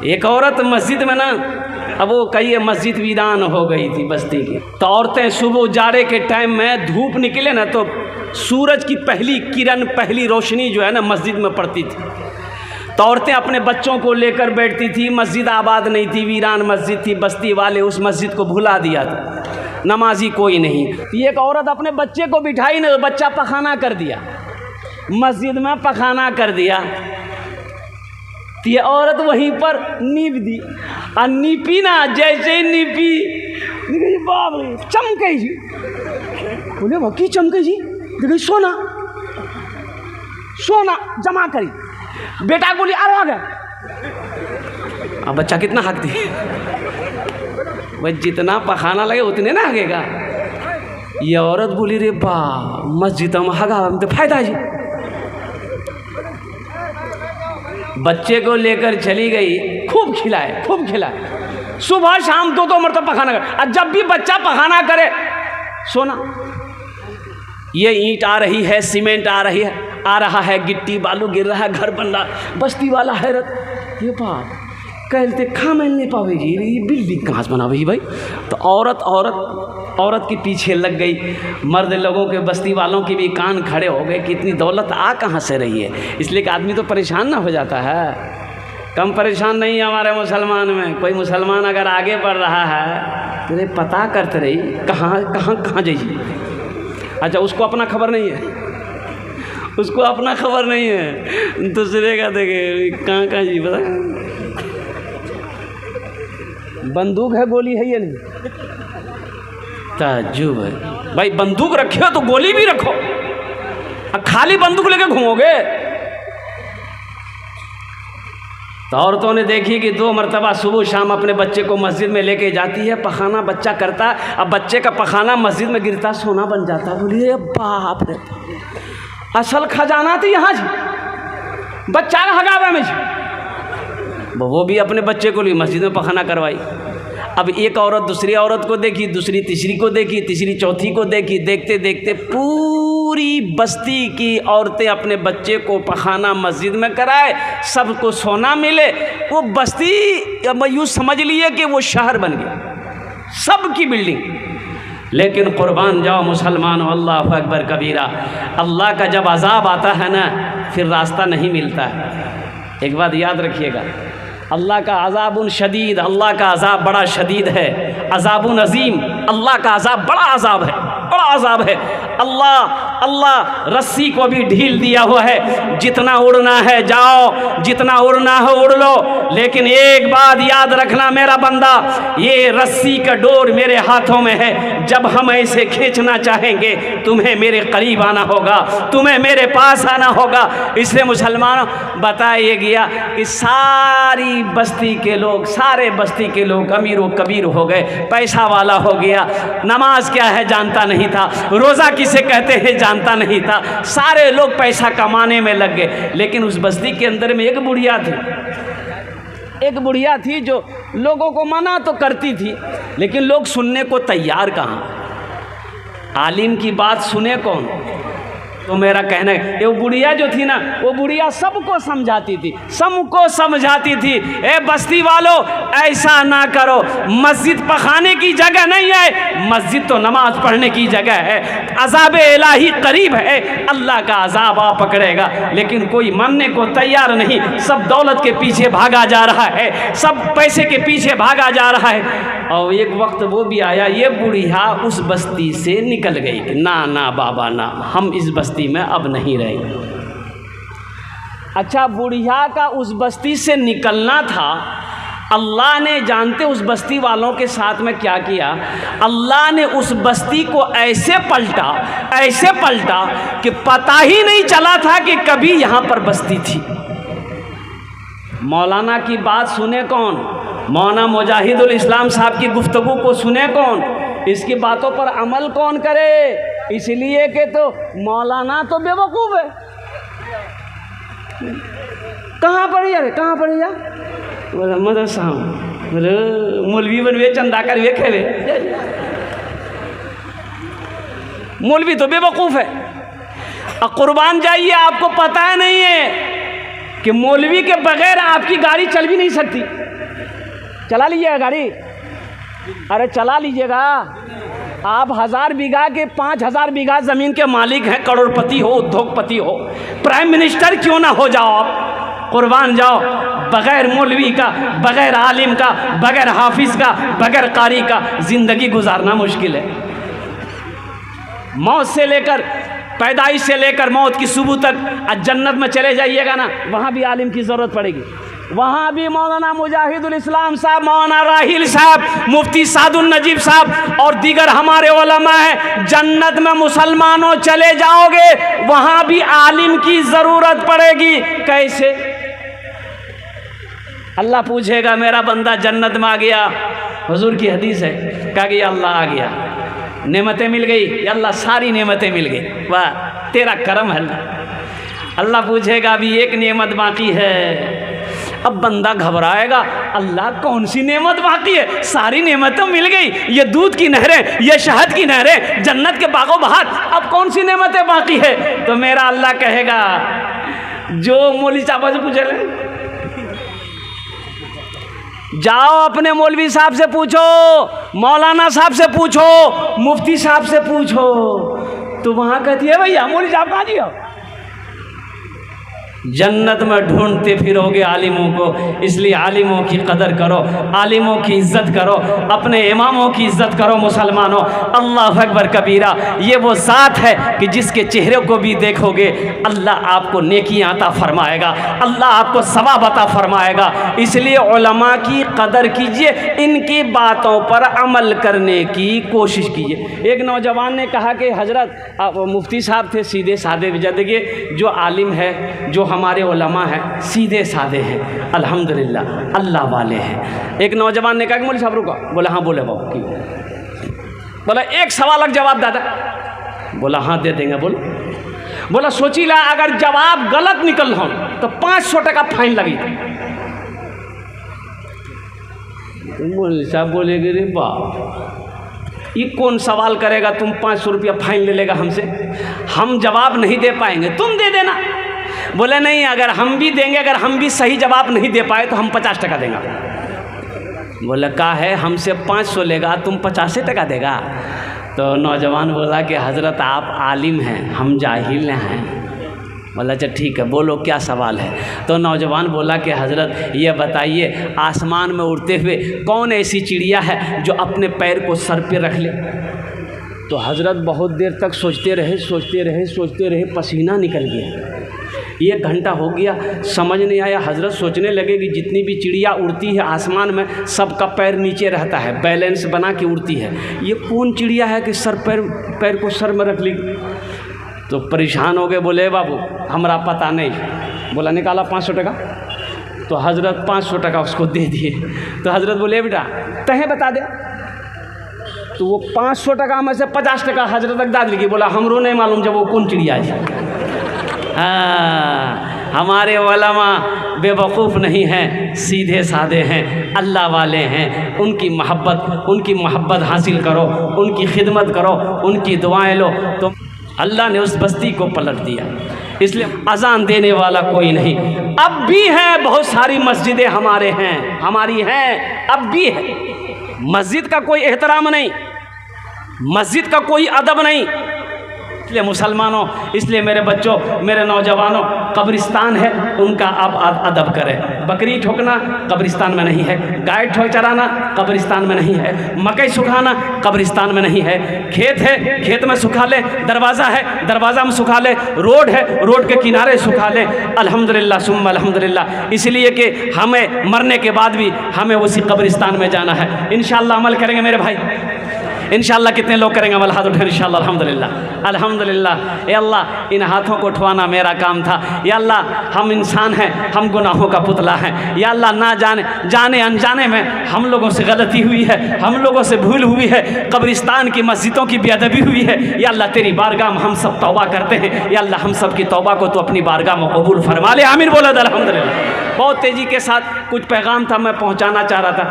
एक औरत मस्जिद में ना, अब वो कही मस्जिद वीरान हो गई थी बस्ती की, तो औरतें सुबह जाड़े के टाइम में धूप निकले ना तो सूरज की पहली किरण, पहली रोशनी जो है ना मस्जिद में पड़ती थी, तो औरतें अपने बच्चों को लेकर बैठती थी। मस्जिद आबाद नहीं थी, वीरान मस्जिद थी, बस्ती वाले उस मस्जिद को भुला दिया था, नमाजी कोई नहीं। तो एक औरत अपने बच्चे को बिठाई ना, बच्चा पखाना कर दिया, मस्जिद में पखाना कर दिया। तो ये औरत वहीं पर नीप दी, और नीपी ना, जैसे ही नीपी बाप रे चमके जी, बोले भक्की चमके जी, देखिए सोना सोना जमा करी, बेटा बोली आ गया। अब बच्चा कितना हक दी, वह जितना पखाना लगे उतने ना हगेगा। ये औरत बोली रे बा मस्जिद में हगा तो फायदा जी। बच्चे को लेकर चली गई, खूब खिलाए, सुबह शाम दो मरतबा पखाना करे, और जब भी बच्चा पखाना करे सोना, ये ईंट आ रही है, सीमेंट आ रहा है, गिट्टी बालू गिर रहा है, घर बन रहा। बस्ती वाला हैरत, ये बात कहते खा मिल नहीं पावे जी, ये बिल्डिंग कहाँ से बनावे जी भाई। तो औरत के पीछे लग गई। मर्द लोगों के, बस्ती वालों के भी कान खड़े हो गए कि इतनी दौलत आ कहाँ से रही है। इसलिए कि आदमी तो परेशान ना हो जाता है। कम परेशान नहीं है हमारे मुसलमान में। कोई मुसलमान अगर आगे बढ़ रहा है तो पता करते रही कहाँ जाइए। अच्छा, उसको अपना खबर नहीं है, उसको अपना खबर नहीं है, दूसरे का देखे कहाँ जी बता। बंदूक है, गोली है या नहीं? ताज्जुब है भाई, बंदूक रखे हो तो गोली भी रखो, खाली बंदूक लेके घूमोगे। तो औरतों ने देखी कि 2 मरतबा सुबह शाम अपने बच्चे को मस्जिद में लेके जाती है, पखाना बच्चा करता, अब बच्चे का पखाना मस्जिद में गिरता, सोना बन जाता। बोलिए बाप रे, असल खजाना थी यहाँ जी, बच्चा हगावे में जी। वो भी अपने बच्चे को लिए मस्जिद में पखाना करवाई। अब एक औरत दूसरी औरत को देखी, दूसरी तीसरी को देखी, तीसरी चौथी को देखी। देखते देखते पूरी बस्ती की औरतें अपने बच्चे को पखाना मस्जिद में कराए, सबको सोना मिले। वो बस्ती यूँ समझ लिए कि वो शहर बन गया, सबकी बिल्डिंग। लेकिन कुर्बान जाओ मुसलमानों, अल्लाह अकबर कबीरा। अल्लाह का जब अजाब आता है ना, फिर रास्ता नहीं मिलता है। एक बात याद रखिएगा, अल्लाह का अज़ाबुन शदीद, अल्लाह का अज़ाब बड़ा शदीद है। अज़ाबुन अज़ीम, अल्लाह का अज़ाब बड़ा अज़ाब है, बड़ा अज़ाब है। अल्लाह रस्सी को भी ढील दिया हुआ है, जितना उड़ना है जाओ, जितना उड़ना है उड़ लो। लेकिन एक बात याद रखना मेरा बंदा, ये रस्सी का डोर मेरे हाथों में है। जब हम ऐसे खींचना चाहेंगे, तुम्हें मेरे करीब आना होगा, तुम्हें मेरे पास आना होगा। इसलिए मुसलमानों बताया गया कि सारी बस्ती के लोग, सारे बस्ती के लोग अमीर व कबीर हो गए, पैसा वाला हो गया। नमाज क्या है जानता नहीं था, रोज़ा किसे कहते हैं जानता नहीं था। सारे लोग पैसा कमाने में लग गए। लेकिन उस बस्ती के अंदर में एक बुढ़िया थी जो लोगों को मना तो करती थी, लेकिन लोग सुनने को तैयार कहाँ। आलिम की बात सुने कौन? तो मेरा कहना है, वो बुढ़िया जो थी ना, वो बुढ़िया सबको समझाती थी। ए बस्ती वालों, ऐसा ना करो, मस्जिद पखाने की जगह नहीं है, मस्जिद तो नमाज पढ़ने की जगह है। अज़ाब इलाही करीब है, अल्लाह का अज़ाब आ पकड़ेगा। लेकिन कोई मानने को तैयार नहीं, सब दौलत के पीछे भागा जा रहा है, सब पैसे के पीछे भागा जा रहा है। और एक वक्त वो भी आया, ये बुढ़िया उस बस्ती से निकल गई कि ना बाबा ना, हम इस बस्ती में अब नहीं रहेंगे। अच्छा, बुढ़िया का उस बस्ती से निकलना था, अल्लाह ने जानते उस बस्ती वालों के साथ में क्या किया। अल्लाह ने उस बस्ती को ऐसे पलटा कि पता ही नहीं चला था कि कभी यहाँ पर बस्ती थी। मौलाना की बात सुने कौन? मौलाना मुजाहिदुल इस्लाम साहब की गुफ्तगू को सुने कौन? इसकी बातों पर अमल कौन करे? इसलिए कि तो मौलाना तो बेवकूफ़ है। कहाँ पढ़ी जा मदरसा मौलवी बनवे, चंदा कर वे खेवे। मौलवी तो बेवकूफ़ है। और कुर्बान जाइए, आपको पता है नहीं है कि मौलवी के बगैर आपकी गाड़ी चल भी नहीं सकती। चला लीजिएगा गाड़ी, अरे चला लीजिएगा। आप 1000 बीघा के 5000 बीघा ज़मीन के मालिक हैं, करोड़पति हो, उद्योगपति हो, प्राइम मिनिस्टर क्यों ना हो जाओ आप, कुर्बान जाओ। बग़ैर मौलवी का, बग़ैर आलिम का, बग़ैर हाफिज़ का, बग़ैर कारी का ज़िंदगी गुजारना मुश्किल है। मौत से लेकर, पैदाइश से लेकर मौत की सुबह तक जन्नत में चले जाइएगा ना, वहाँ भी आलिम की ज़रूरत पड़ेगी। वहाँ भी मौलाना मुजाहिदुल इस्लाम साहब, मौलाना राहिल साहब, मुफ्ती सादुल नजीब साहब और दीगर हमारे उलमा हैं। जन्नत में मुसलमानों चले जाओगे, वहाँ भी आलिम की ज़रूरत पड़ेगी। कैसे? अल्लाह पूछेगा मेरा बंदा जन्नत में आ गया, हुजूर की हदीस है, कहा कि अल्लाह आ गया, नेमतें मिल गई, या अल्लाह सारी नेमतें मिल गई, वाह तेरा करम है। अल्लाह पूछेगा अभी एक नेमत बाकी है। अब बंदा घबराएगा, अल्लाह कौन सी नेमत बाकी है? सारी नेमतें मिल गई, ये दूध की नहरें, ये शहद की नहरें, जन्नत के बागों बहार, अब कौन सी नेमतें बाकी है? तो मेरा अल्लाह कहेगा जो मौलवी साहब से पूछे ले, जाओ अपने मौलवी साहब से पूछो, मौलाना साहब से पूछो, मुफ्ती साहब से पूछो। तो वहाँ कहती है भैया मौलवी साहब कहाँ जी हो? जन्नत में ढूंढते फिरोगे आलिमों को, इसलिए आलिमों की कदर करो, आलिमों की इज़्ज़त करो, अपने इमामों की इज़्ज़त करो मुसलमानों। अल्लाह अकबर कबीरा। ये वो ज़ात है कि जिसके चेहरे को भी देखोगे अल्लाह आपको नेकियां अता फरमाएगा, अल्लाह आपको सवाब अता फरमाएगा। इसलिए उलमा की कदर कीजिए, इनकी बातों पर अमल करने की कोशिश कीजिए। एक नौजवान ने कहा कि हज़रत मुफ्ती साहब थे सीधे साधे, देखिए जो आलिम है, जो हमारे उलमा हैं सीधे साधे हैं, अल्हम्दुलिल्लाह अल्लाह वाले हैं। एक नौजवान ने कहा कि मौलवी साहब रुको, बोला हाँ बोले बाबू की, बोला एक सवाल का जवाब दादा, बोला हाँ दे देंगे, बोला सोची ला अगर जवाब गलत निकल हो तो 500 टका फाइन लगी। मौलवी साहब बोले रे बाप, ये कौन सवाल करेगा, तुम 500 रुपया फाइन ले लेगा हमसे, हम जवाब नहीं दे पाएंगे, तुम दे देना। बोले नहीं, अगर हम भी देंगे, अगर हम भी सही जवाब नहीं दे पाए तो हम 50 टका देंगे। बोले का है हमसे 500 लेगा, तुम 50 टका देगा? तो नौजवान बोला कि हज़रत आप आलिम हैं, हम जाहिल हैं। बोला अच्छा ठीक है, बोलो क्या सवाल है? तो नौजवान बोला कि हज़रत ये बताइए, आसमान में उड़ते हुए कौन ऐसी चिड़िया है जो अपने पैर को सर पे रख ले? तो हज़रत बहुत देर तक सोचते रहे, पसीना निकल गया। 1 घंटा हो गया, समझ नहीं आया। हज़रत सोचने लगे कि जितनी भी चिड़िया उड़ती है आसमान में, सबका पैर नीचे रहता है, बैलेंस बना के उड़ती है, ये कौन चिड़िया है कि पैर को सर में रख ली? तो परेशान हो गए, बोले बाबू हमारा पता नहीं। बोला निकाला 500 टका। तो हज़रत 500 टका उसको दे दिए। तो हज़रत बोले बेटा तहें बता दे। तो वो 500 टका में से 50 टका हज़रत तक दाद लिखी। बोला हमरो नहीं मालूम जब वो कौन चिड़िया है। हाँ, हमारे उलमा बेवकूफ़ नहीं हैं, सीधे साधे हैं, अल्लाह वाले हैं। उनकी मोहब्बत हासिल करो, उनकी खिदमत करो, उनकी दुआएं लो। तो अल्लाह ने उस बस्ती को पलट दिया। इसलिए अजान देने वाला कोई नहीं। अब भी हैं बहुत सारी मस्जिदें हमारी हैं, अब भी है। मस्जिद का कोई एहतराम नहीं, मस्जिद का कोई अदब नहीं। इसलिए मुसलमानों, इसलिए मेरे बच्चों, मेरे नौजवानों, कब्रिस्तान है उनका आप अदब करें। बकरी ठोकना कब्रिस्तान में नहीं है, गाय ठोक चराना कब्रिस्तान में नहीं है, मकई सुखाना कब्रिस्तान में नहीं है। खेत है, खेत में सुखा ले, दरवाज़ा है, दरवाज़ा में सुखा ले, रोड है, रोड के किनारे सुखा ले। अल्हम्दुलिल्लाह सुम्मा अल्हम्दुलिल्लाह। इसलिए कि हमें मरने के बाद भी हमें उसी कब्रिस्तान में जाना है। इंशाअल्लाह अमल करेंगे मेरे भाई, इंशाअल्लाह। कितने लोग करेंगे अमल? हाथ उठाएं इंशाअल्लाह। अल्हम्दुलिल्लाह अल्हम्दुलिल्लाह। या अल्लाह इन हाथों को उठवाना मेरा काम था। या अल्लाह हम इंसान हैं, हम गुनाहों का पुतला हैं। या अल्लाह ना जाने अनजाने में हम लोगों से गलती हुई है, हम लोगों से भूल हुई है, कब्रिस्तान की मस्जिदों की बेअदबी हुई है। या अल्लाह तेरी बारगाह में हम सब तौबा करते हैं। या अल्लाह हम सब की तौबा को तो अपनी बारगाह में कबूल फरमा ले। आमीन बोला अल्हम्दुलिल्लाह। बहुत तेज़ी के साथ कुछ पैगाम था मैं पहुँचाना चाह रहा था।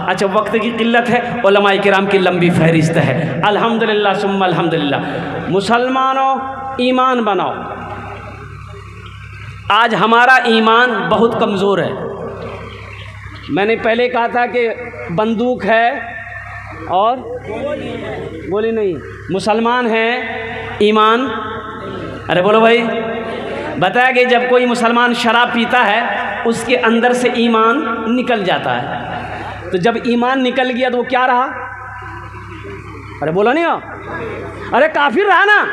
अच्छा वक्त की किल्लत है, उलमाए किराम की लंबी फहरिस्त है। अल्हम्दुलिल्लाह सुम्मा अल्हम्दुलिल्लाह। मुसलमानों ईमान बनाओ। आज हमारा ईमान बहुत कमज़ोर है। मैंने पहले कहा था कि बंदूक है और गोली नहीं, मुसलमान हैं, ईमान। अरे बोलो भाई, बताया कि जब कोई मुसलमान शराब पीता है उसके अंदर से ईमान निकल जाता है। तो जब ईमान निकल गया तो वो क्या रहा? अरे बोलो नहीं हो, अरे काफिर रहा ना।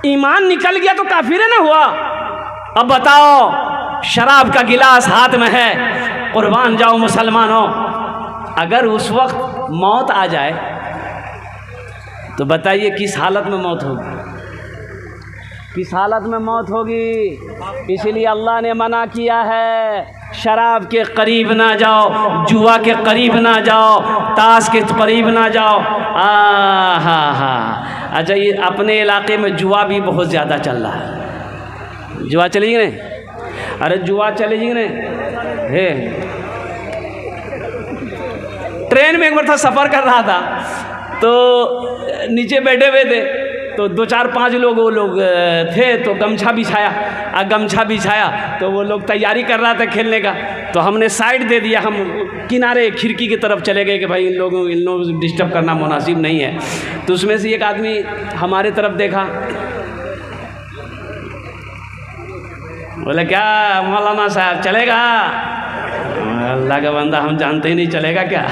ईमान निकल गया तो काफिर है ना हुआ। अब बताओ, शराब का गिलास हाथ में है, कुर्बान जाओ मुसलमानों, अगर उस वक्त मौत आ जाए तो बताइए किस हालत में मौत होगी? किस हालत में मौत होगी? इसलिए अल्लाह ने मना किया है, शराब के करीब ना जाओ, जुआ के करीब ना जाओ, ताश के करीब ना जाओ। हाँ। अच्छा, ये अपने इलाके में जुआ भी बहुत ज़्यादा चल रहा है। जुआ चलेगी नहीं? अरे जुआ चलेगी नहीं है। ट्रेन में एक बार था, सफ़र कर रहा था तो नीचे बैठे हुए थे तो 2-4-5 लोग वो लोग थे तो गमछा बिछाया तो वो लोग तैयारी कर रहा था खेलने का। तो हमने साइड दे दिया, हम किनारे खिड़की की तरफ चले गए कि भाई इन लोगों को डिस्टर्ब करना मुनासिब नहीं है। तो उसमें से एक आदमी हमारे तरफ देखा, बोले क्या मौलाना साहब चलेगा? अल्लाह का बंदा, हम जानते ही नहीं, चलेगा क्या?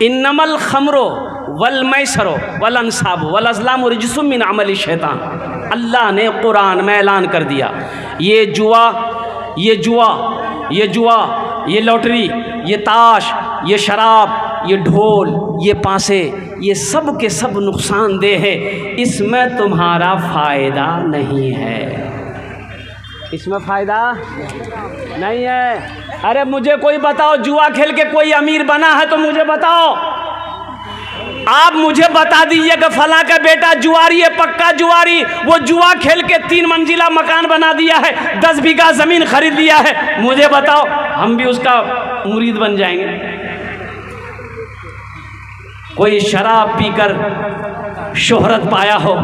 इन्नमल खमरो वल मैसरो वल अंसाब वल अज़लाम रिजसुम मिन अमल शैतान। अल्लाह ने कुरान में ऐलान कर दिया, ये जुआ, ये लॉटरी, ये ताश, ये शराब, ये ढोल, ये पासे, ये सब के सब नुकसानदेह है, इसमें तुम्हारा फ़ायदा नहीं है। इसमें फ़ायदा नहीं है। अरे मुझे कोई बताओ, जुआ खेल के कोई अमीर बना है तो मुझे बताओ। आप मुझे बता दीजिए कि फलां का बेटा जुआरी है, पक्का जुआरी, वो जुआ खेल के 3 मंजिला मकान बना दिया है, 10 बीघा ज़मीन खरीद लिया है, मुझे बताओ, हम भी उसका मुरीद बन जाएंगे। कोई शराब पीकर शोहरत पाया हो,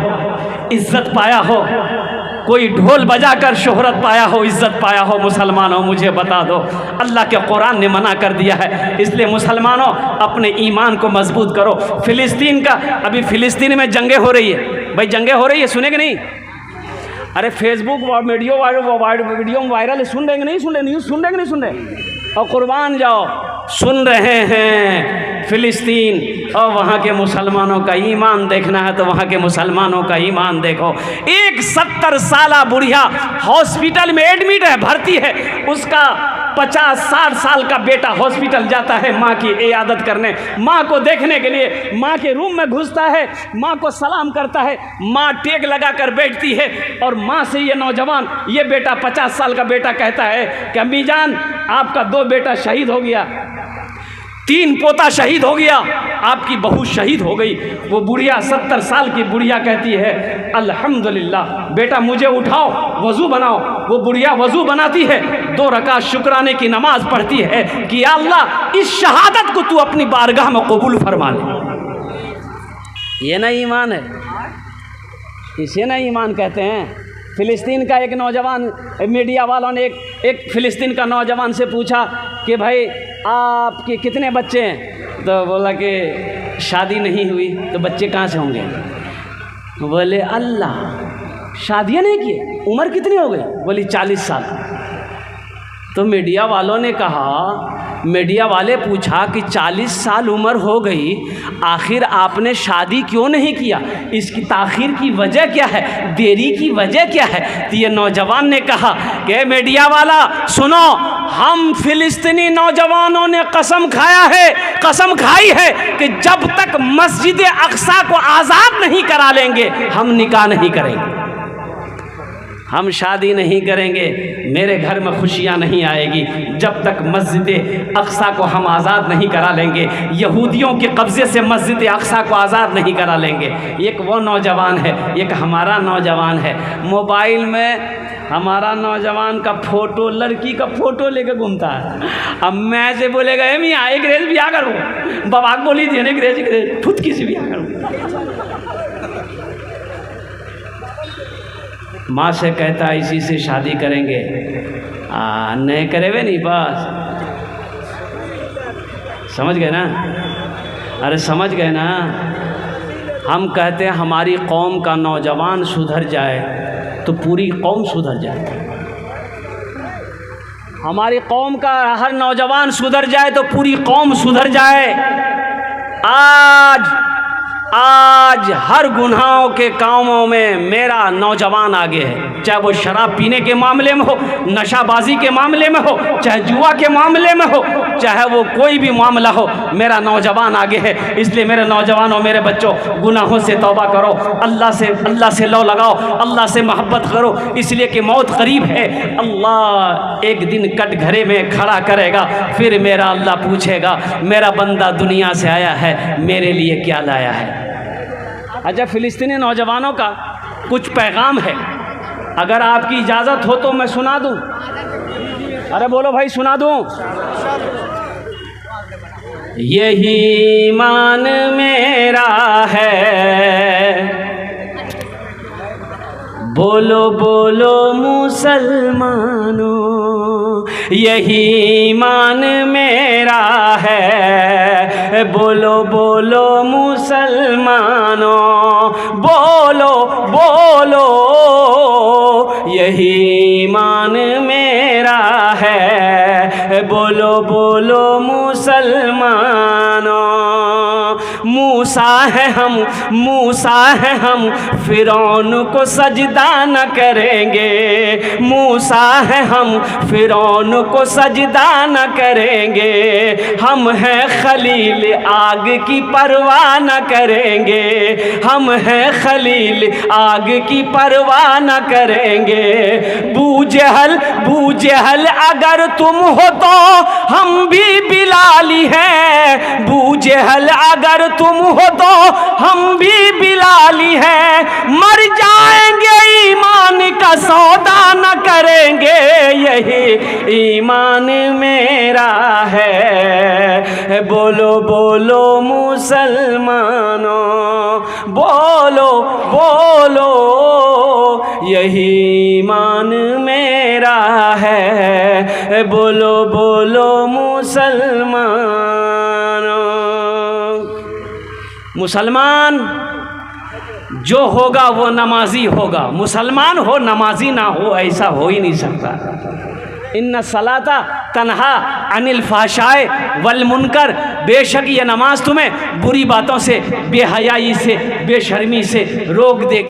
इज्जत पाया हो, कोई ढोल बजाकर शोहरत पाया हो, इज्जत पाया हो, मुसलमानों मुझे बता दो। अल्लाह के कुरान ने मना कर दिया है। इसलिए मुसलमानों अपने ईमान को मजबूत करो। फ़िलिस्तीन का, अभी फ़िलिस्तीन में जंगें हो रही है भाई, जंगें हो रही है, सुने कि नहीं? अरे फेसबुक वीडियो में वायरल है, सुन रहे कि नहीं? सुन रहे, न्यूज़ सुन रहे कि नहीं सुन रहे? और कुर्बान जाओ, सुन रहे हैं। फ़िलिस्तीन और वहाँ के मुसलमानों का ईमान देखना है तो वहाँ के मुसलमानों का ईमान देखो। एक 70 साला बुढ़िया हॉस्पिटल में एडमिट है, भर्ती है, उसका 50-60 साल का बेटा हॉस्पिटल जाता है माँ की इयादत करने, माँ को देखने के लिए। माँ के रूम में घुसता है, माँ को सलाम करता है, माँ टेक लगा कर बैठती है और माँ से ये नौजवान, ये बेटा 50 साल का बेटा कहता है कि अम्मी जान आपका 2 बेटा शहीद हो गया, 3 पोता शहीद हो गया, आपकी बहू शहीद हो गई। वो बुढ़िया 70 साल की बुढ़िया कहती है अल्हम्दुलिल्लाह, बेटा मुझे उठाओ, वज़ू बनाओ। वो बुढ़िया वज़ू बनाती है, 2 रकात शुक्राने की नमाज पढ़ती है कि या अल्लाह इस शहादत को तू अपनी बारगाह में कबूल फरमा ले। ये ना ईमान है, इसे ना ईमान कहते हैं। फ़िलिस्तीन का एक नौजवान, मीडिया वालों ने एक फ़िलिस्तीन का नौजवान से पूछा कि भाई आपके कितने बच्चे हैं? तो बोला कि शादी नहीं हुई। तो बच्चे कहाँ से होंगे? बोले अल्लाह, शादियाँ नहीं की, उम्र कितनी हो गई? बोली 40 साल। तो मीडिया वालों ने कहा, मीडिया वाले पूछा कि 40 साल उम्र हो गई, आखिर आपने शादी क्यों नहीं किया? इसकी ताख़ीर की वजह क्या है? देरी की वजह क्या है? तो ये नौजवान ने कहा कि मीडिया वाला सुनो, हम फ़िलिस्तीनी नौजवानों ने कसम खाई है कि जब तक मस्जिद अक्सा को आज़ाद नहीं करा लेंगे हम निकाह नहीं करेंगे, हम शादी नहीं करेंगे, मेरे घर में खुशियाँ नहीं आएगी जब तक मस्जिद अक्सा को हम आज़ाद नहीं करा लेंगे, यहूदियों के कब्ज़े से मस्जिद अक्सा को आज़ाद नहीं करा लेंगे। एक वो नौजवान है, एक हमारा नौजवान है। मोबाइल में हमारा नौजवान का फ़ोटो, लड़की का फ़ोटो लेकर घूमता है। अब मैं से बोलेगा मियाँ एक रेज भी आ करूँ, बाबाक बोली थी एक रेज खुद किसी भी आ करूँ। माँ से कहता इसी से शादी करेंगे, नहीं करेवे नहीं बस। समझ गए ना? अरे समझ गए ना? हम कहते हैं हमारी कौम का नौजवान सुधर जाए तो पूरी कौम सुधर जाए। हमारी कौम का हर नौजवान सुधर जाए तो पूरी कौम सुधर जाए। आज हर गुनाहों के कामों में मेरा नौजवान आगे है, चाहे वो शराब पीने के मामले में हो, नशाबाजी के मामले में हो, चाहे जुआ के मामले में हो, चाहे वो कोई भी मामला हो, मेरा नौजवान आगे है। इसलिए मेरे नौजवानों, मेरे बच्चों, गुनाहों से तौबा करो, अल्लाह से लौ लगाओ, अल्लाह से मोहब्बत करो, इसलिए कि मौत करीब है। अल्लाह एक दिन कटघरे में खड़ा करेगा, फिर मेरा अल्लाह पूछेगा मेरा बंदा दुनिया से आया है, मेरे लिए क्या लाया है। अच्छा, फ़िलिस्तीनी नौजवानों का कुछ पैगाम है, अगर आपकी इजाज़त हो तो मैं सुना दूं। अरे बोलो भाई, सुना दूं? यही ईमान मेरा है, बोलो बोलो मुसलमानों, यही ईमान मेरा है, बोलो बोलो मुसलमानों, बोलो बोलो यही ईमान मेरा है, बोलो बोलो मुसलमानों। मूसा है हम फिरौन को सजदा न करेंगे, मूसा है हम फिरौन को सजदा न करेंगे, हम हैं खलील आग की परवाह न करेंगे, हम हैं खलील आग की परवाह न करेंगे। बू जहल अगर तुम हो तो हम भी बिलाली हैं, बू जहल अगर तुम हो तो हम भी बिलाली हैं, मर जाएंगे ईमान का सौदा न करेंगे, यही ईमान मेरा है, बोलो बोलो मुसलमानों, बोलो बोलो यही ईमान मेरा है, बोलो बोलो मुसलमानों। मुसलमान जो होगा वो नमाजी होगा, मुसलमान हो नमाजी ना हो ऐसा हो ही नहीं सकता। इन्ना सलाता तन्हा अनिल फाशाए वल मुनकर, बेशक ये नमाज तुम्हें बुरी बातों से, बेहयाई से, बेशर्मी से रोक दे।